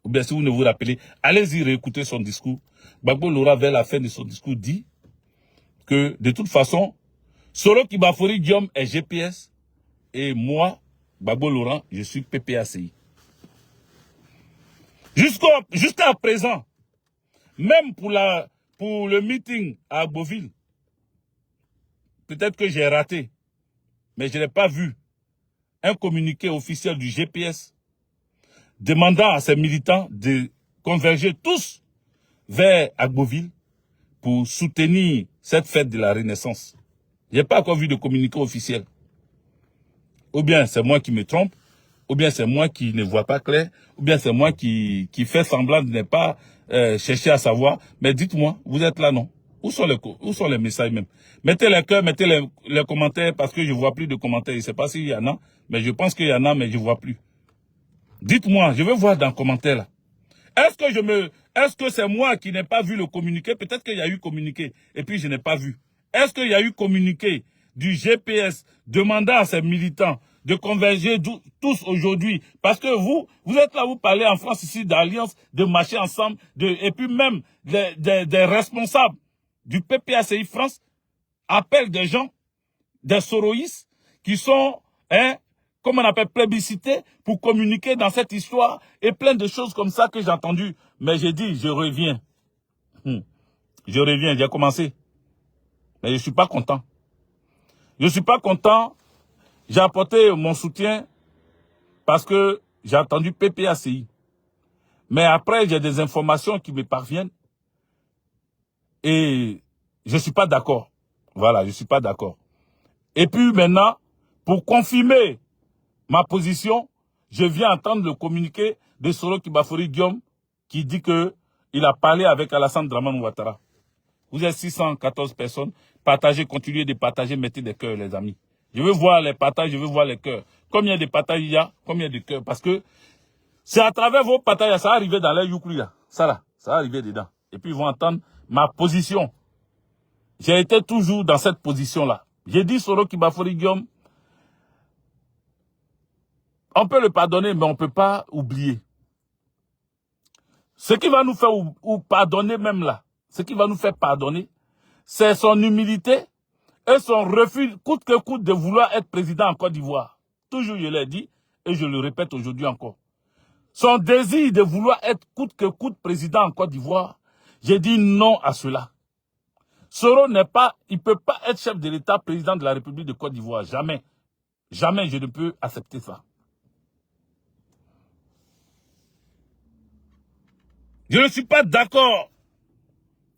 ou bien si vous ne vous rappelez, allez-y réécouter son discours. Gbagbo Laurent, vers la fin de son discours, dit que de toute façon, Soro Kibafori Diom est GPS et moi, Gbagbo Laurent, je suis PPACI. Jusqu'à présent, même pour le meeting à Agboville, peut-être que j'ai raté, mais je n'ai pas vu un communiqué officiel du GPS demandant à ses militants de converger tous vers Agboville pour soutenir cette fête de la Renaissance. Je n'ai pas encore vu de communiqué officiel. Ou bien c'est moi qui me trompe, ou bien c'est moi qui ne vois pas clair, ou bien c'est moi qui fait semblant de ne pas chercher à savoir. Mais dites-moi, vous êtes là, non? Où sont les messages même? Mettez les cœurs, mettez les commentaires, parce que je ne vois plus de commentaires. Je ne sais pas s'il y en a, mais je pense qu'il y en a, mais je ne vois plus. Dites-moi, je veux voir dans les commentaires là. Est-ce que c'est moi qui n'ai pas vu le communiqué? Peut-être qu'il y a eu communiqué, et puis je n'ai pas vu. Est-ce qu'il y a eu communiqué du GPS demandant à ses militants de converger tous aujourd'hui? Parce que vous êtes là, vous parlez en France ici d'alliance, de marcher ensemble, et puis même des responsables du PPACI France appellent des gens, des soroïstes, qui sont, comme on appelle, plébiscités pour communiquer dans cette histoire et plein de choses comme ça que j'ai entendues. Mais j'ai dit, je reviens. Je reviens, j'ai commencé. Mais je ne suis pas content. Je ne suis pas content. J'ai apporté mon soutien parce que j'ai entendu PPACI. Mais après, j'ai des informations qui me parviennent et je ne suis pas d'accord. Voilà, je ne suis pas d'accord. Et puis maintenant, pour confirmer ma position, je viens entendre le communiqué de Soro Kibafori Diom qui dit qu'il a parlé avec Alassane Dramane Ouattara. Vous êtes 614 personnes. Partagez, continuez de partager, mettez des cœurs, les amis. Je veux voir les partages, je veux voir les cœurs. Combien de partages il y a, combien de cœurs. Parce que c'est à travers vos partages, ça va arriver dans les youkli là. Ça là, ça va arriver dedans. Et puis ils vont entendre ma position. J'ai été toujours dans cette position-là. J'ai dit Soro Kibafori Diom, on peut le pardonner, mais on ne peut pas oublier. Ce qui va nous faire ou pardonner même là, ce qui va nous faire pardonner, c'est son humilité et son refus coûte que coûte de vouloir être président en Côte d'Ivoire. Toujours je l'ai dit et je le répète aujourd'hui encore. Son désir de vouloir être coûte que coûte président en Côte d'Ivoire, j'ai dit non à cela. Soro n'est pas, il ne peut pas être chef de l'État, président de la République de Côte d'Ivoire. Jamais. Jamais je ne peux accepter ça. Je ne suis pas d'accord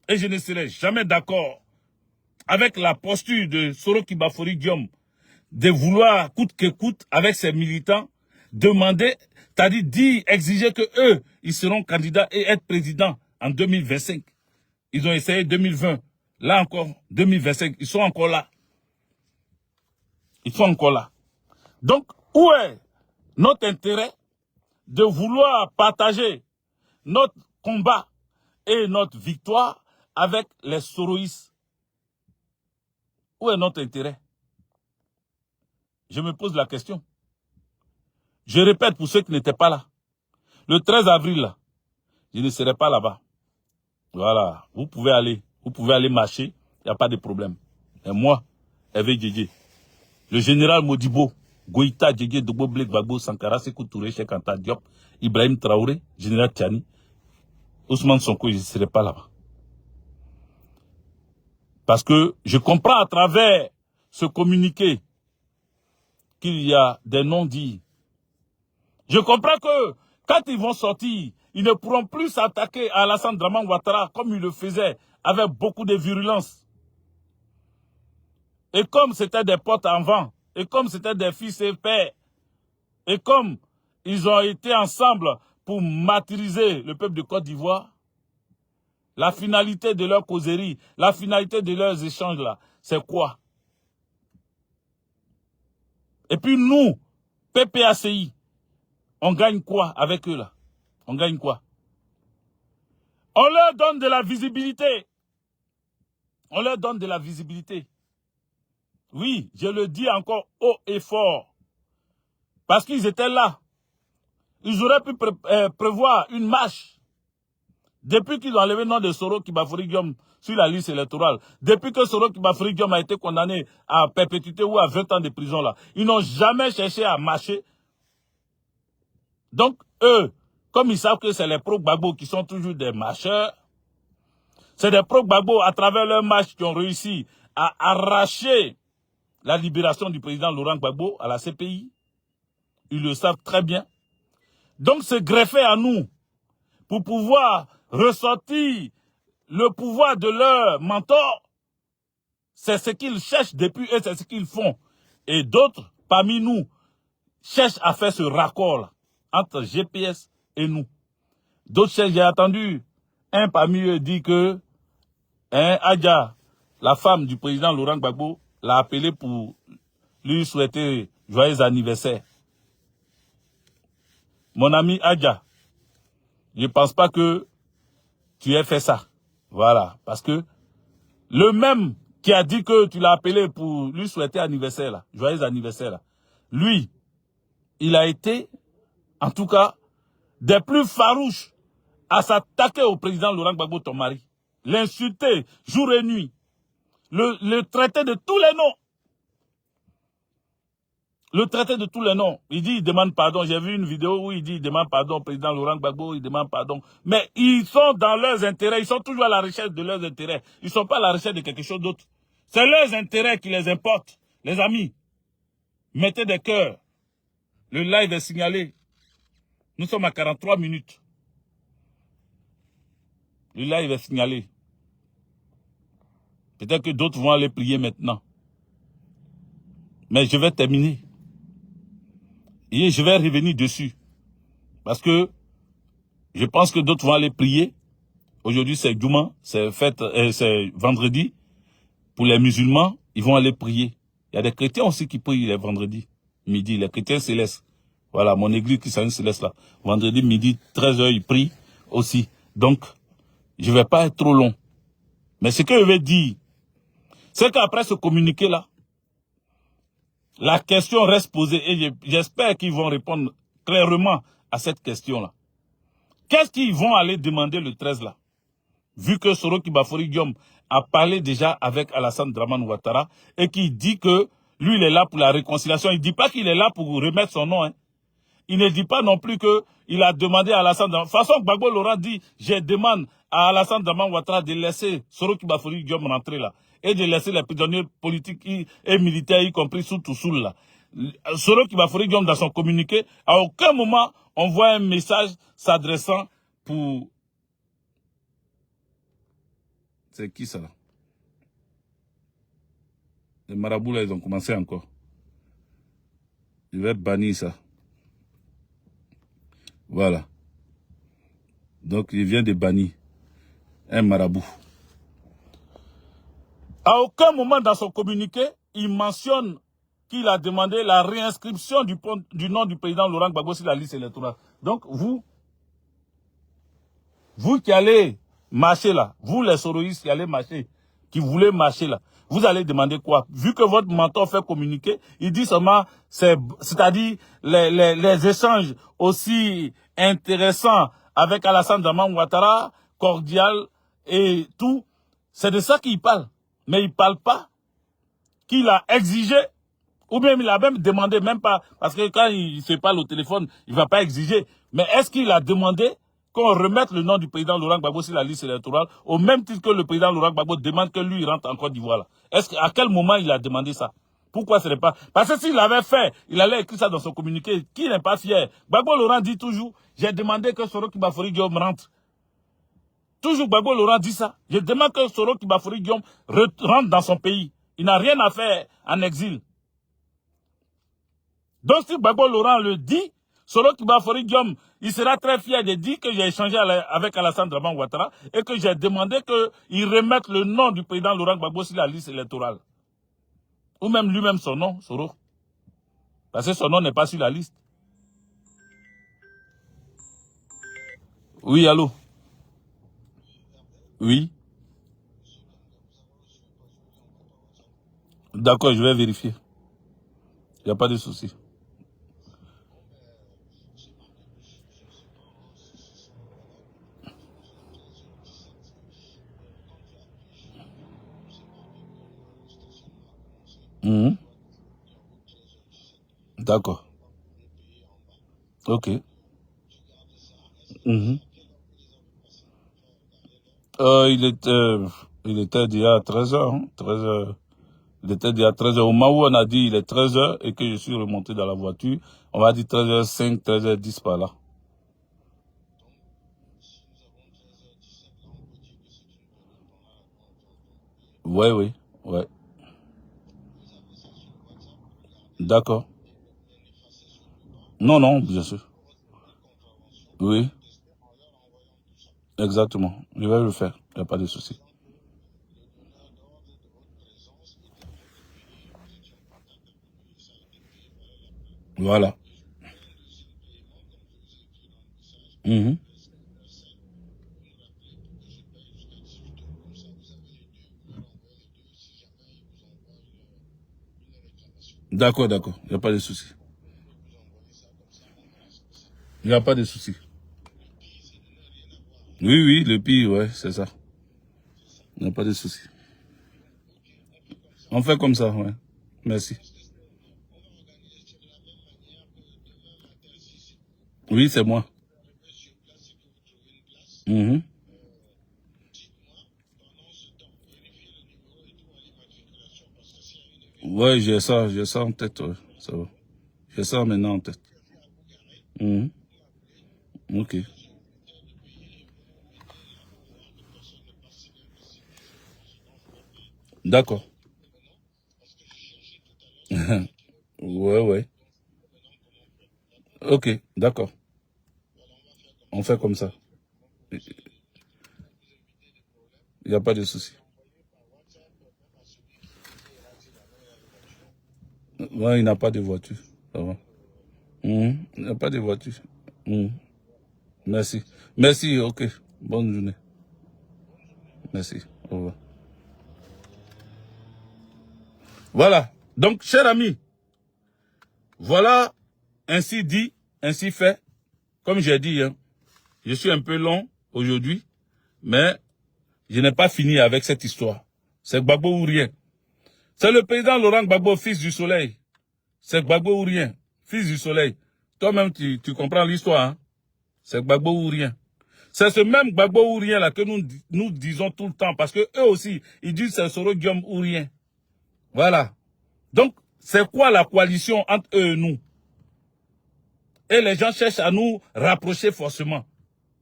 et je ne serai jamais d'accord avec la posture de Soroki Bafori Diom de vouloir coûte que coûte avec ses militants demander, c'est-à-dire dire, exiger que eux, ils seront candidats et être présidents en 2025. Ils ont essayé 2020. Là encore, 2025, ils sont encore là. Ils sont encore là. Donc, où est notre intérêt de vouloir partager notre combat et notre victoire avec les soroïstes? Où est notre intérêt? Je me pose la question. Je répète pour ceux qui n'étaient pas là. Le 13 avril, là, je ne serai pas là-bas. Voilà. Vous pouvez aller marcher. Il n'y a pas de problème. Et moi, Hervé Djedje, le général Modibo, Goïta Djedje, Dobo Blek Bagbo, Sankara, Sekou Touré, Cheikh Anta Diop, Ibrahim Traoré, général Tiani, Ousmane Sonko, je ne serai pas là-bas. Parce que je comprends à travers ce communiqué qu'il y a des non-dits. Je comprends que quand ils vont sortir, ils ne pourront plus s'attaquer à Alassane Dramane Ouattara comme ils le faisaient avec beaucoup de virulence. Et comme c'était des potes en vent, et comme c'était des fils et pères, et comme ils ont été ensemble pour martyriser le peuple de Côte d'Ivoire, la finalité de leur causerie, la finalité de leurs échanges là, c'est quoi? Et puis nous, PPACI, on gagne quoi avec eux là? On gagne quoi? On leur donne de la visibilité. On leur donne de la visibilité. Oui, je le dis encore haut et fort. Parce qu'ils étaient là. Ils auraient pu prévoir une marche. Depuis qu'ils ont enlevé le nom de Soroki Bafori Diom sur la liste électorale, depuis que Soroki Bafori Diom a été condamné à perpétuité ou à 20 ans de prison là, ils n'ont jamais cherché à marcher. Donc, eux, comme ils savent que c'est les pro-Gbagbo qui sont toujours des marcheurs, c'est des pro-Gbagbo à travers leur marche qui ont réussi à arracher la libération du président Laurent Gbagbo à la CPI. Ils le savent très bien. Donc, se greffer à nous pour pouvoir ressortir le pouvoir de leur mentor, c'est ce qu'ils cherchent depuis eux, c'est ce qu'ils font. Et d'autres, parmi nous, cherchent à faire ce raccord-là entre GPS et nous. D'autres cherchent, j'ai entendu, un parmi eux dit que Adja, la femme du président Laurent Gbagbo, l'a appelé pour lui souhaiter joyeux anniversaire. Mon ami Adja, je ne pense pas que tu aies fait ça. Voilà. Parce que le même qui a dit que tu l'as appelé pour lui souhaiter anniversaire, là, joyeux anniversaire, là, lui, il a été, en tout cas, des plus farouches à s'attaquer au président Laurent Gbagbo, ton mari. L'insulter jour et nuit. Le traiter de tous les noms. Le traiter de tous les noms. Il dit, il demande pardon. J'ai vu une vidéo où il dit, il demande pardon au président Laurent Gbagbo, il demande pardon. Mais ils sont dans leurs intérêts. Ils sont toujours à la recherche de leurs intérêts. Ils ne sont pas à la recherche de quelque chose d'autre. C'est leurs intérêts qui les importent. Les amis, mettez des cœurs. Le live est signalé. Nous sommes à 43 minutes. Le live est signalé. Peut-être que d'autres vont aller prier maintenant. Mais je vais terminer. Et je vais revenir dessus. Parce que je pense que d'autres vont aller prier. Aujourd'hui, c'est Djouma, c'est vendredi. Pour les musulmans, ils vont aller prier. Il y a des chrétiens aussi qui prient les vendredis, midi, les chrétiens célestes. Voilà, mon église chrétienne céleste là. Vendredi, midi, 13h, ils prient aussi. Donc, je ne vais pas être trop long. Mais ce que je vais dire, c'est qu'après ce communiqué là, la question reste posée et j'espère qu'ils vont répondre clairement à cette question-là. Qu'est-ce qu'ils vont aller demander le 13 là? Vu que Soroki Bafori Diom a parlé déjà avec Alassane Dramane Ouattara et qu'il dit que lui, il est là pour la réconciliation. Il ne dit pas qu'il est là pour remettre son nom. Hein. Il ne dit pas non plus qu'il a demandé à Alassane Dramane. De toute façon, Gbagbo Laurent dit, je demande à Alassane Dramane Ouattara de laisser Soroki Bafori Diom rentrer là. Et de laisser les prisonniers politiques et militaires, y compris Soul là. Soroki Bafori Diom, dans son communiqué, à aucun moment, on voit un message s'adressant pour C'est qui ça là? Les marabouts là, ils ont commencé encore. Je vais bannir ça. Voilà. Donc, il vient de bannir un marabout. À aucun moment dans son communiqué, il mentionne qu'il a demandé la réinscription du nom du président Laurent Gbagbo sur la liste électorale. Donc, vous qui allez marcher là, vous les soroïstes qui allez marcher, qui voulez marcher là, vous allez demander quoi? Vu que votre mentor fait communiquer, il dit seulement, c'est-à-dire les échanges aussi intéressants avec Alassane Dramane Ouattara, cordial et tout, c'est de ça qu'il parle. Mais il ne parle pas qu'il a exigé, ou bien il a même demandé, même pas, parce que quand il se parle au téléphone, il ne va pas exiger. Mais est-ce qu'il a demandé qu'on remette le nom du président Laurent Gbagbo sur la liste électorale, au même titre que le président Laurent Gbagbo demande que lui rentre en Côte d'Ivoire? À quel moment il a demandé ça? Pourquoi ce n'est pas? Parce que s'il l'avait fait, il allait écrire ça dans son communiqué. Qui n'est pas fier? Gbagbo Laurent dit toujours, j'ai demandé que Soroki Bafori Guillaume rentre. Toujours Gbagbo Laurent dit ça. Je demande que Soroki Bafori Guillaume rentre dans son pays. Il n'a rien à faire en exil. Donc si Gbagbo Laurent le dit, Soroki Bafori Guillaume, il sera très fier de dire que j'ai échangé avec Alassane Dramane Ouattara et que j'ai demandé qu'il remette le nom du président Laurent Gbagbo sur la liste électorale. Ou même lui-même son nom, Soro. Parce que son nom n'est pas sur la liste. Oui, allô? Oui. D'accord, je vais vérifier. Il n'y a pas de souci. Mmh. D'accord. Ok. Mmh. Il était déjà à 13h. Hein, 13h. Il était déjà à 13h. Au moment où on a dit il est 13h et que je suis remonté dans la voiture, on va dire 13h05, 13h10 par là. Ouais, oui, ouais. D'accord. Non, non, bien sûr. Oui, exactement. Je vais le faire. Il n'y a pas de souci. Voilà. Mmh. D'accord, d'accord. Il n'y a pas de souci. Il n'y a pas de souci. Oui, oui, le pire, ouais, c'est ça. Il n'y a pas de souci. On fait comme ça, ouais. Merci. Oui, c'est moi. Mmh. Ouais, j'ai ça en tête, ouais. Ça va. J'ai ça maintenant en tête. Mmh. Ok. D'accord. Ouais, ouais. Ok, d'accord. On fait comme ça. Il n'y a pas de souci. Ouais, il n'a pas de voiture. Ça va. Il n'a pas de voiture. Merci. Merci, ok. Bonne journée. Merci. Au revoir. Voilà. Donc, cher ami, voilà, ainsi dit, ainsi fait. Comme j'ai dit, hein, je suis un peu long aujourd'hui, mais je n'ai pas fini avec cette histoire. C'est Gbagbo ou rien. C'est le président Laurent Gbagbo, fils du soleil. C'est Gbagbo ou rien, fils du soleil. Toi-même, tu comprends l'histoire. Hein? C'est Gbagbo ou rien. C'est ce même Gbagbo ou rien là que nous disons tout le temps. Parce que eux aussi, ils disent c'est Soro Guillaume ou rien. Voilà. Donc, c'est quoi la coalition entre eux et nous? Et les gens cherchent à nous rapprocher forcément.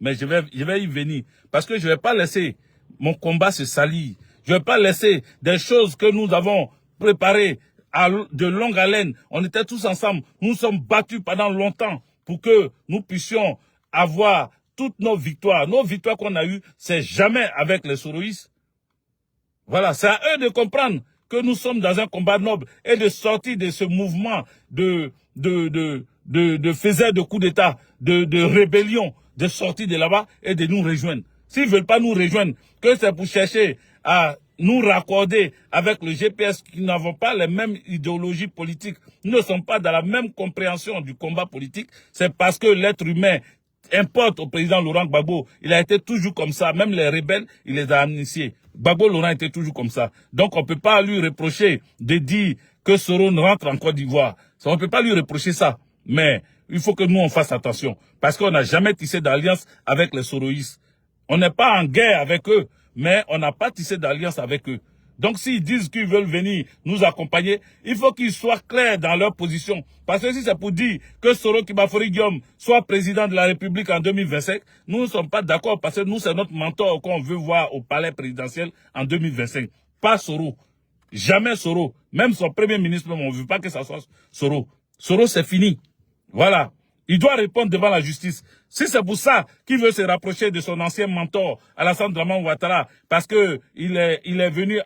Mais je vais y venir. Parce que je ne vais pas laisser mon combat se salit. Je ne vais pas laisser des choses que nous avons préparées de longue haleine. On était tous ensemble. Nous nous sommes battus pendant longtemps pour que nous puissions avoir toutes nos victoires. Nos victoires qu'on a eues, c'est jamais avec les Soroïstes. Voilà, c'est à eux de comprendre que nous sommes dans un combat noble et de sortir de ce mouvement de faiseurs de coups d'État, de rébellion, de sortir de là-bas et de nous rejoindre. S'ils ne veulent pas nous rejoindre, que c'est pour chercher à nous raccorder avec le GPS qui n'avons pas les mêmes idéologies politiques, nous ne sommes pas dans la même compréhension du combat politique, c'est parce que l'être humain importe au président Laurent Gbagbo. Il a été toujours comme ça. Même les rebelles, il les a initiés. Gbagbo Laurent était toujours comme ça. Donc on ne peut pas lui reprocher de dire que Soro rentre en Côte d'Ivoire. On ne peut pas lui reprocher ça. Mais il faut que nous on fasse attention. Parce qu'on n'a jamais tissé d'alliance avec les Soroïstes. On n'est pas en guerre avec eux, mais on n'a pas tissé d'alliance avec eux. Donc s'ils disent qu'ils veulent venir nous accompagner, il faut qu'ils soient clairs dans leur position. Parce que si c'est pour dire que Soro Kibafori Guillaume soit président de la République en 2025, nous ne sommes pas d'accord parce que nous, c'est notre mentor qu'on veut voir au palais présidentiel en 2025. Pas Soro. Jamais Soro. Même son premier ministre, on ne veut pas que ça soit Soro. Soro, c'est fini. Voilà. Il doit répondre devant la justice. Si c'est pour ça qu'il veut se rapprocher de son ancien mentor, Alassane Dramane Ouattara, parce que il est venu,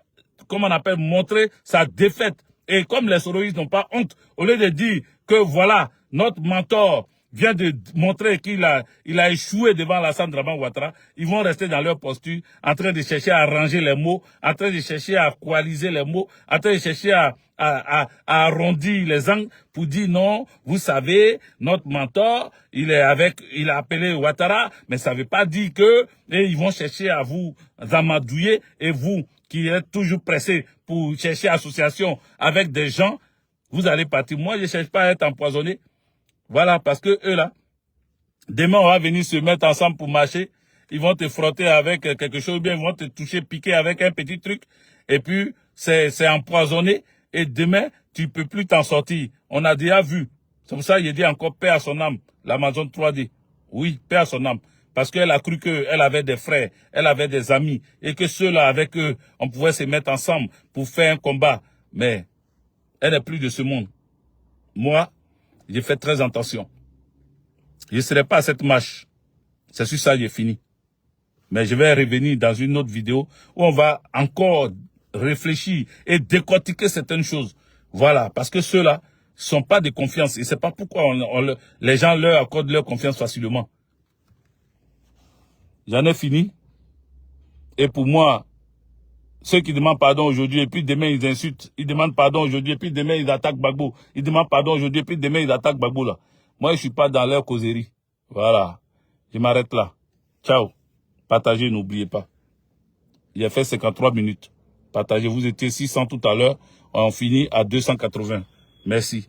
comme on appelle, montrer sa défaite. Et comme les Soroïstes n'ont pas honte, au lieu de dire que voilà, notre mentor vient de montrer qu'il a échoué devant Alassane Dramane Ouattara, ils vont rester dans leur posture, en train de chercher à arranger les mots, en train de chercher à coaliser les mots, en train de chercher à arrondir les angles pour dire non, vous savez, notre mentor, il a appelé Ouattara, mais ça ne veut pas dire que, et ils vont chercher à vous amadouiller, et vous, qui êtes toujours pressé pour chercher association avec des gens, vous allez partir. Moi, je ne cherche pas à être empoisonné. Voilà, parce que eux là, demain on va venir se mettre ensemble pour marcher. Ils vont te frotter avec quelque chose, bien ils vont te toucher, piquer avec un petit truc. Et puis, c'est empoisonné. Et demain, tu peux plus t'en sortir. On a déjà vu. C'est pour ça qu'il dit encore paix à son âme, l'Amazon 3D. Oui, paix à son âme. Parce qu'elle a cru qu'elle avait des frères, elle avait des amis. Et que ceux-là, avec eux, on pouvait se mettre ensemble pour faire un combat. Mais elle n'est plus de ce monde. Moi, j'ai fait très attention. Je ne serai pas à cette marche. C'est sur ça que j'ai fini. Mais je vais revenir dans une autre vidéo où on va encore réfléchir et décortiquer certaines choses. Voilà, parce que ceux-là ne sont pas de confiance. Et c'est pas pourquoi les gens leur accordent leur confiance facilement. J'en ai fini. Et pour moi, ceux qui demandent pardon aujourd'hui et puis demain ils insultent, ils demandent pardon aujourd'hui et puis demain ils attaquent Gbagbo. Ils demandent pardon aujourd'hui et puis demain ils attaquent Gbagbo là. Moi je suis pas dans leur causerie. Voilà. Je m'arrête là. Ciao. Partagez, n'oubliez pas. J'ai fait 53 minutes. Partagez, vous étiez 600 tout à l'heure. On finit à 280. Merci.